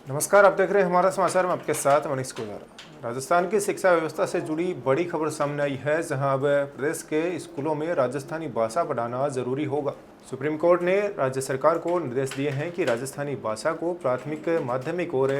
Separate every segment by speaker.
Speaker 1: नमस्कार, आप देख रहे हैं हमारा समाचार में आपके साथ मनीष गुजर। राजस्थान की शिक्षा व्यवस्था से जुड़ी बड़ी खबर सामने आई है, जहां अब प्रदेश के स्कूलों में राजस्थानी भाषा पढ़ाना जरूरी होगा। सुप्रीम कोर्ट ने राज्य सरकार को निर्देश दिए हैं कि राजस्थानी भाषा को प्राथमिक, माध्यमिक और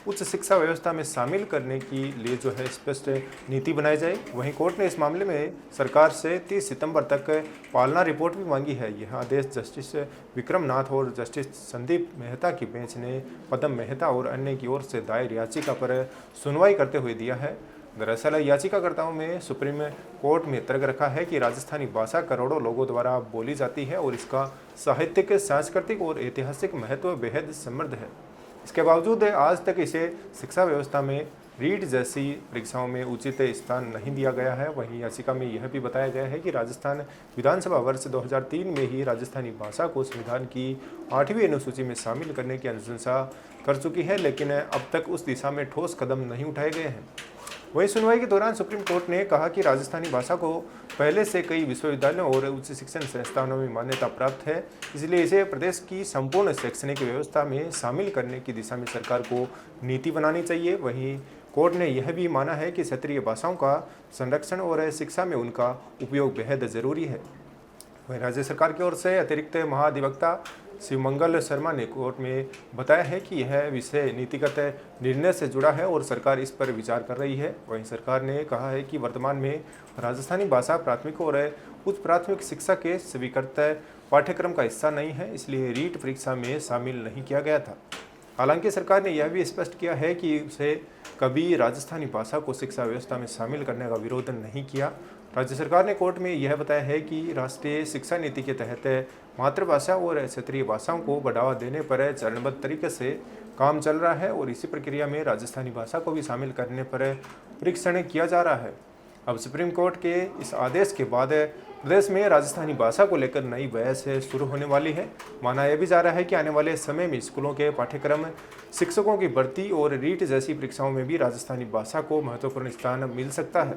Speaker 1: उच्च शिक्षा व्यवस्था में शामिल करने के लिए स्पष्ट नीति बनाई जाए। वहीं कोर्ट ने इस मामले में सरकार से 30 सितंबर तक पालना रिपोर्ट भी मांगी है। यह आदेश जस्टिस विक्रम नाथ और जस्टिस संदीप मेहता की बेंच ने पदम मेहता और अन्य की ओर से दायर याचिका पर सुनवाई करते हुए दिया है। दरअसल याचिकाकर्ताओं में सुप्रीम कोर्ट में तर्क रखा है कि राजस्थानी भाषा करोड़ों लोगों द्वारा बोली जाती है और इसका साहित्यिक, सांस्कृतिक और ऐतिहासिक महत्व बेहद समृद्ध है। इसके बावजूद आज तक इसे शिक्षा व्यवस्था में रीट जैसी परीक्षाओं में उचित स्थान नहीं दिया गया है। वहीं याचिका में यह भी बताया गया है कि राजस्थान विधानसभा वर्ष 2003 में ही राजस्थानी भाषा को संविधान की 8वीं अनुसूची में शामिल करने की अनुशंसा कर चुकी है, लेकिन अब तक उस दिशा में ठोस कदम नहीं उठाए गए हैं। वहीं सुनवाई के दौरान सुप्रीम कोर्ट ने कहा कि राजस्थानी भाषा को पहले से कई विश्वविद्यालयों और उच्च शिक्षण संस्थानों में मान्यता प्राप्त है, इसलिए इसे प्रदेश की संपूर्ण शैक्षणिक व्यवस्था में शामिल करने की दिशा में सरकार को नीति बनानी चाहिए। वहीं कोर्ट ने यह भी माना है कि क्षेत्रीय भाषाओं का संरक्षण और शिक्षा में उनका उपयोग बेहद जरूरी है। वहीं राज्य सरकार की ओर से अतिरिक्त महाधिवक्ता शिवमंगल शर्मा ने कोर्ट में बताया है कि यह विषय नीतिगत निर्णय से जुड़ा है और सरकार इस पर विचार कर रही है। वहीं सरकार ने कहा है कि वर्तमान में राजस्थानी भाषा प्राथमिक और उच्च प्राथमिक शिक्षा के स्वीकृत पाठ्यक्रम का हिस्सा नहीं है, इसलिए रीट परीक्षा में शामिल नहीं किया गया था। हालांकि सरकार ने यह भी स्पष्ट किया है कि उसे कभी राजस्थानी भाषा को शिक्षा व्यवस्था में शामिल करने का विरोध नहीं किया। राज्य सरकार ने कोर्ट में यह बताया है कि राष्ट्रीय शिक्षा नीति के तहत मातृभाषा और क्षेत्रीय भाषाओं को बढ़ावा देने पर चरणबद्ध तरीके से काम चल रहा है और इसी प्रक्रिया में राजस्थानी भाषा को भी शामिल करने पर परीक्षण किया जा रहा है। अब सुप्रीम कोर्ट के इस आदेश के बाद प्रदेश में राजस्थानी भाषा को लेकर नई बहस शुरू होने वाली है। माना यह भी जा रहा है कि आने वाले समय में स्कूलों के पाठ्यक्रम, शिक्षकों की भर्ती और रीट जैसी परीक्षाओं में भी राजस्थानी भाषा को महत्वपूर्ण स्थान मिल सकता है।